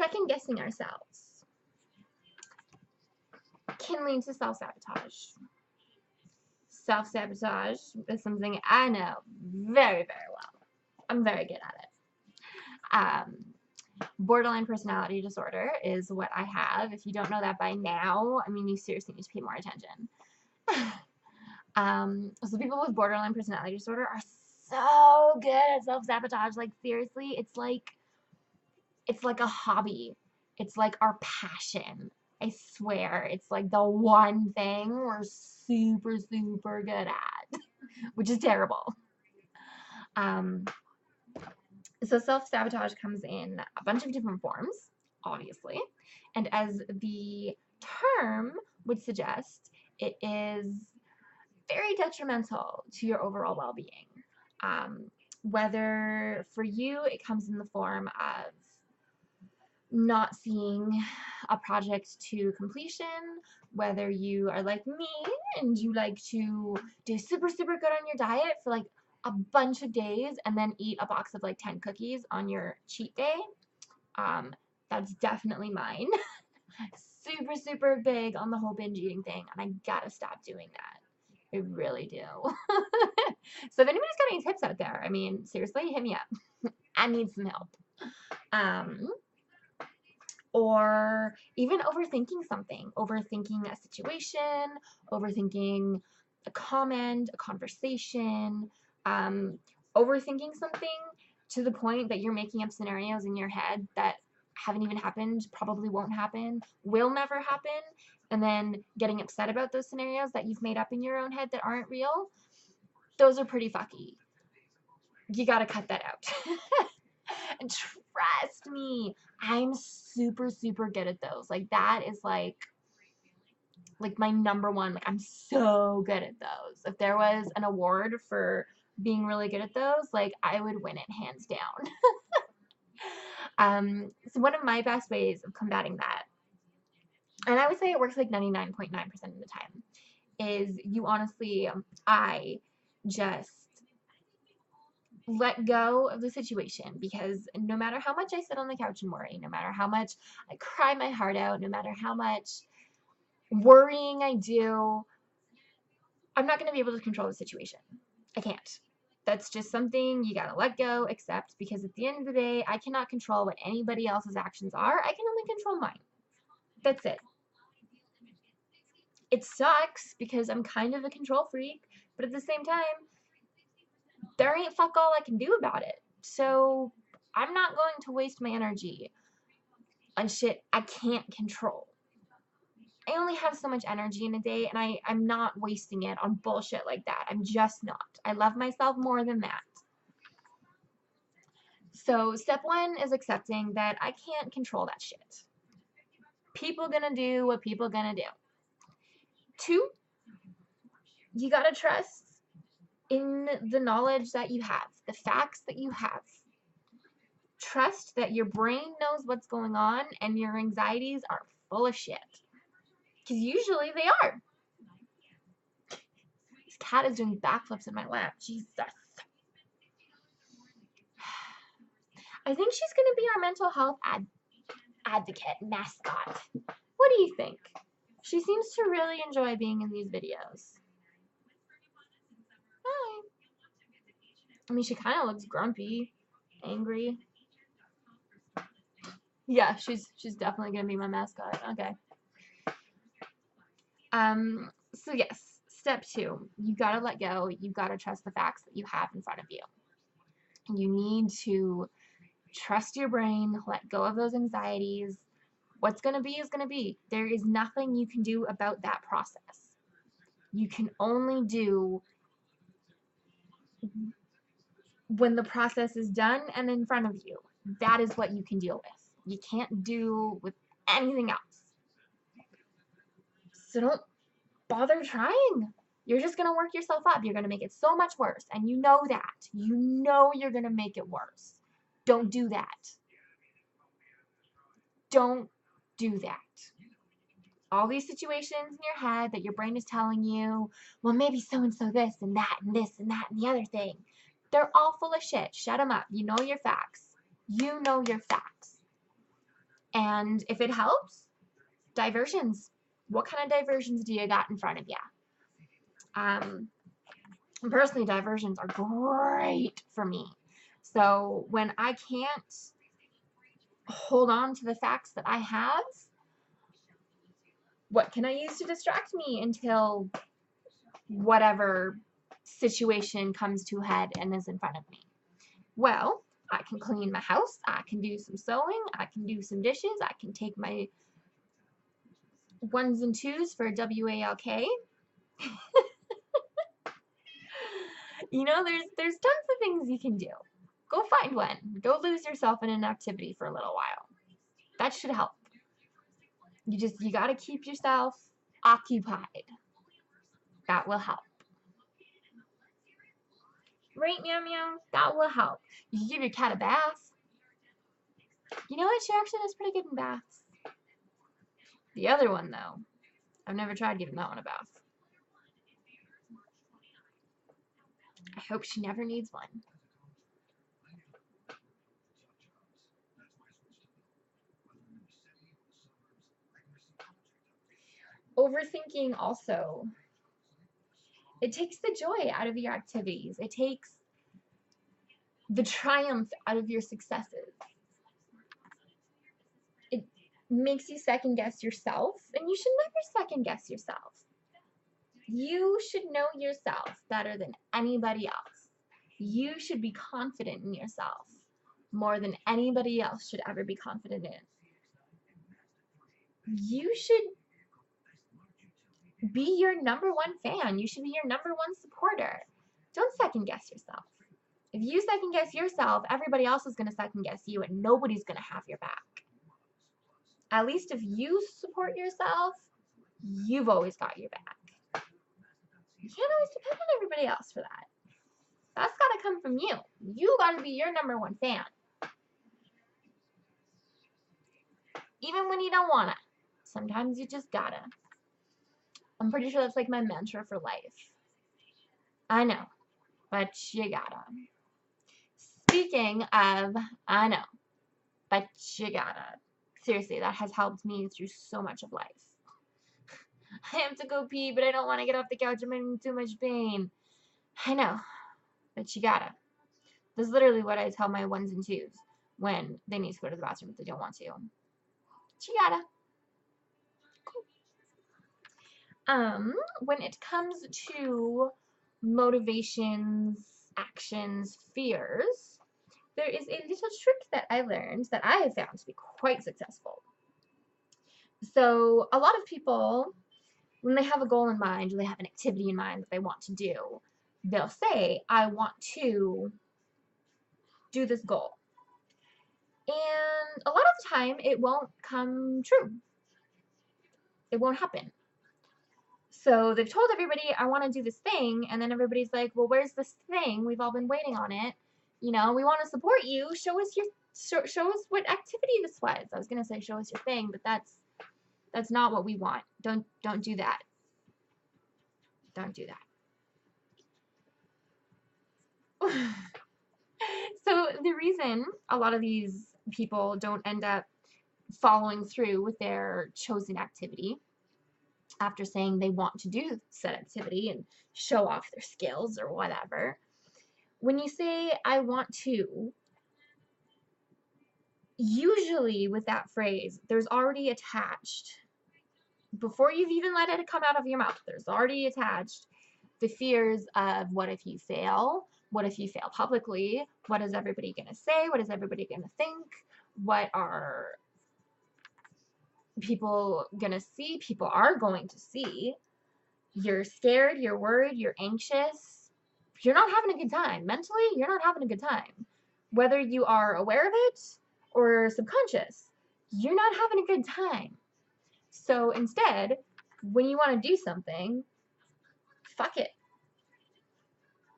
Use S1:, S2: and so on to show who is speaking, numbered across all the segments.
S1: second guessing ourselves can lead to self-sabotage. Self-sabotage is something I know very, very well. I'm very good at it. Borderline personality disorder is what I have. If you don't know that by now, I mean, you seriously need to pay more attention. So people with borderline personality disorder are so good at self-sabotage. Like, seriously, it's like a hobby. It's like our passion. I swear, it's like the one thing we're super, super good at, which is terrible. So self-sabotage comes in a bunch of different forms, obviously, and as the term would suggest, it is very detrimental to your overall well-being. Whether for you it comes in the form of not seeing a project to completion, whether you are like me and you like to do super, super good on your diet for like a bunch of days and then eat a box of like 10 cookies on your cheat day. That's definitely mine. Super, super big on the whole binge eating thing, and I gotta stop doing that. I really do. So if anybody's got any tips out there, I mean, seriously, hit me up. I need some help. Or even overthinking something, overthinking a situation, overthinking a comment, a conversation, overthinking something to the point that you're making up scenarios in your head that haven't even happened, probably won't happen, will never happen, and then getting upset about those scenarios that you've made up in your own head that aren't real. Those are pretty fucky. You gotta cut that out. And trust me, I'm super, super good at those. Like, that is like my number one. Like, I'm so good at those. If there was an award for being really good at those, like, I would win it hands down. So one of my best ways of combating that, and I would say it works like 99.9% of the time, is you honestly, I just let go of the situation, because no matter how much I sit on the couch and worry, no matter how much I cry my heart out, no matter how much worrying I do, I'm not going to be able to control the situation. I can't. That's just something you gotta let go, accept, because at the end of the day, I cannot control what anybody else's actions are. I can only control mine. That's it. It sucks because I'm kind of a control freak, but at the same time, there ain't fuck all I can do about it. So I'm not going to waste my energy on shit I can't control. I only have so much energy in a day, and I'm not wasting it on bullshit like that. I'm just not. I love myself more than that. So step one is accepting that I can't control that shit. People gonna do what people gonna do. 2, you gotta trust in the knowledge that you have, the facts that you have. Trust that your brain knows what's going on and your anxieties are full of shit. Because usually they are. This cat is doing backflips in my lap. Jesus. I think she's going to be our mental health advocate, mascot. What do you think? She seems to really enjoy being in these videos. Hi. I mean, she kind of looks grumpy, angry. Yeah, she's definitely going to be my mascot. Okay. So yes, step 2, you gotta let go. You gotta trust the facts that you have in front of you. You need to trust your brain, let go of those anxieties. What's gonna be is gonna be. There is nothing you can do about that process. You can only do when the process is done and in front of you. That is what you can deal with. You can't do with anything else. So don't bother trying. You're just going to work yourself up. You're going to make it so much worse. And you know that. You know you're going to make it worse. Don't do that. Don't do that. All these situations in your head that your brain is telling you, well, maybe so-and-so this and that and this and that and the other thing. They're all full of shit. Shut them up. You know your facts. You know your facts. And if it helps, diversions. What kind of diversions do you got in front of you? Personally, diversions are great for me. So when I can't hold on to the facts that I have, what can I use to distract me until whatever situation comes to a head and is in front of me? Well, I can clean my house, I can do some sewing, I can do some dishes, I can take my ones and twos for WALK. You know, there's tons of things you can do. Go find one. Go lose yourself in an activity for a little while. That should help. You got to keep yourself occupied. That will help. Right, meow meow? That will help. You can give your cat a bath. You know what? She actually does pretty good in baths. The other one, though, I've never tried giving that one a bath. I hope she never needs one. Overthinking also. It takes the joy out of your activities. It takes the triumph out of your successes. It makes you second guess yourself, and you should never second guess yourself. You should know yourself better than anybody else. You should be confident in yourself more than anybody else should ever be confident in. You should be your number one fan. You should be your number one supporter. Don't second guess yourself. If you second guess yourself, everybody else is going to second guess you, and nobody's going to have your back. At least if you support yourself, you've always got your back. You can't always depend on everybody else for that. That's got to come from you. You got to be your number one fan. Even when you don't want to. Sometimes you just gotta. I'm pretty sure that's like my mantra for life. I know, but you gotta. Speaking of, I know, but you gotta. Seriously, that has helped me through so much of life. I have to go pee, but I don't want to get off the couch. I'm in too much pain. I know, but you gotta. That's literally what I tell my ones and twos when they need to go to the bathroom if they don't want to. But you gotta. When it comes to motivations, actions, fears, there is a little trick that I learned that I have found to be quite successful. So a lot of people, when they have a goal in mind, or they have an activity in mind that they want to do, they'll say, I want to do this goal. And a lot of the time, it won't come true. It won't happen. So they've told everybody, I want to do this thing, and then everybody's like, well, where's this thing? We've all been waiting on it. You know, we want to support you. Show us what activity this was. I was gonna say show us your thing, but that's not what we want. Don't do that. Don't do that. So the reason a lot of these people don't end up following through with their chosen activity after saying they want to do said activity and show off their skills or whatever, when you say I want to, usually with that phrase, there's already attached, before you've even let it come out of your mouth, there's already attached the fears of what if you fail? What if you fail publicly? What is everybody going to say? What is everybody going to think? What are people going to see? People are going to see. You're scared, you're worried, you're anxious. You're not having a good time. Mentally, you're not having a good time. Whether you are aware of it or subconscious, you're not having a good time. So instead, when you want to do something, fuck it.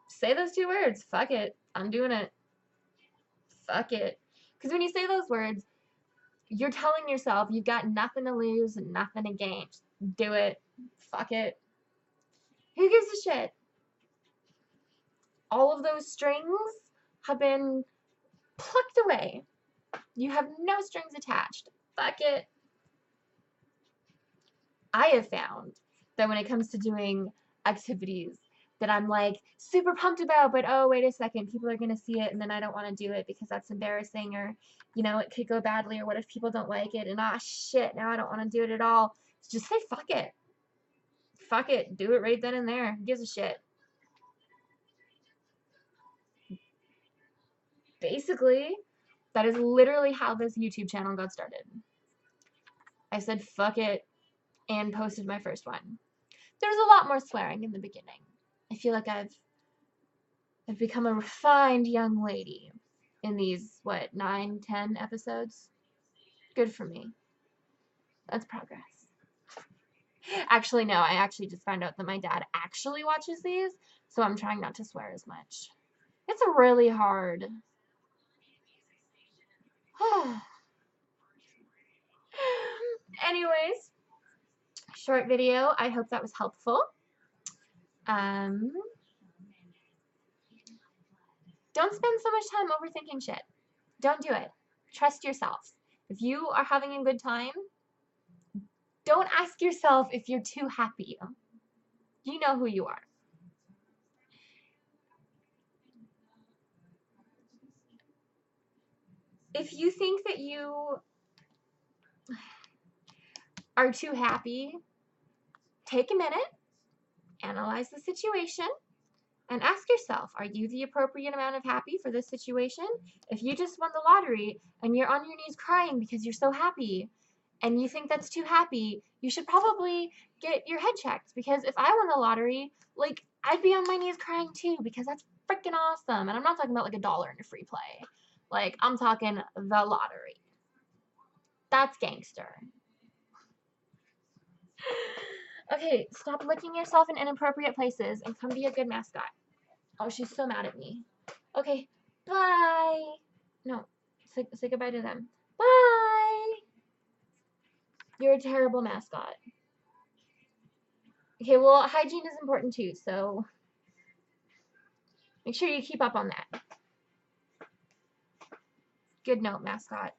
S1: Say those two words. Fuck it. I'm doing it. Fuck it. Because when you say those words, you're telling yourself you've got nothing to lose and nothing to gain. Just do it. Fuck it. Who gives a shit? All of those strings have been plucked away. You have no strings attached. Fuck it. I have found that when it comes to doing activities that I'm like super pumped about, but oh, wait a second, people are going to see it and then I don't want to do it because that's embarrassing, or, you know, it could go badly, or what if people don't like it, and ah, shit, now I don't want to do it at all. Just say fuck it. Fuck it. Do it right then and there. Who gives a shit? Basically, that is literally how this YouTube channel got started. I said fuck it and posted my first one. There's a lot more swearing in the beginning. I feel like I've become a refined young lady in these, what, 9, 10 episodes? Good for me. That's progress. Actually, no, I actually just found out that my dad actually watches these, so I'm trying not to swear as much. It's really hard. Anyways, short video. I hope that was helpful. Don't spend so much time overthinking shit. Don't do it. Trust yourself. If you are having a good time, don't ask yourself if you're too happy. You know who you are. If you think that you are too happy, take a minute, analyze the situation, and ask yourself, are you the appropriate amount of happy for this situation? If you just won the lottery and you're on your knees crying because you're so happy and you think that's too happy, you should probably get your head checked, because if I won the lottery, like, I'd be on my knees crying too, because that's freaking awesome. And I'm not talking about like $1 in a free play. Like, I'm talking the lottery. That's gangster. Okay, stop licking yourself in inappropriate places and come be a good mascot. Oh, she's so mad at me. Okay, bye. No, say goodbye to them. Bye. You're a terrible mascot. Okay, well, hygiene is important too, so make sure you keep up on that. Good note, mascot.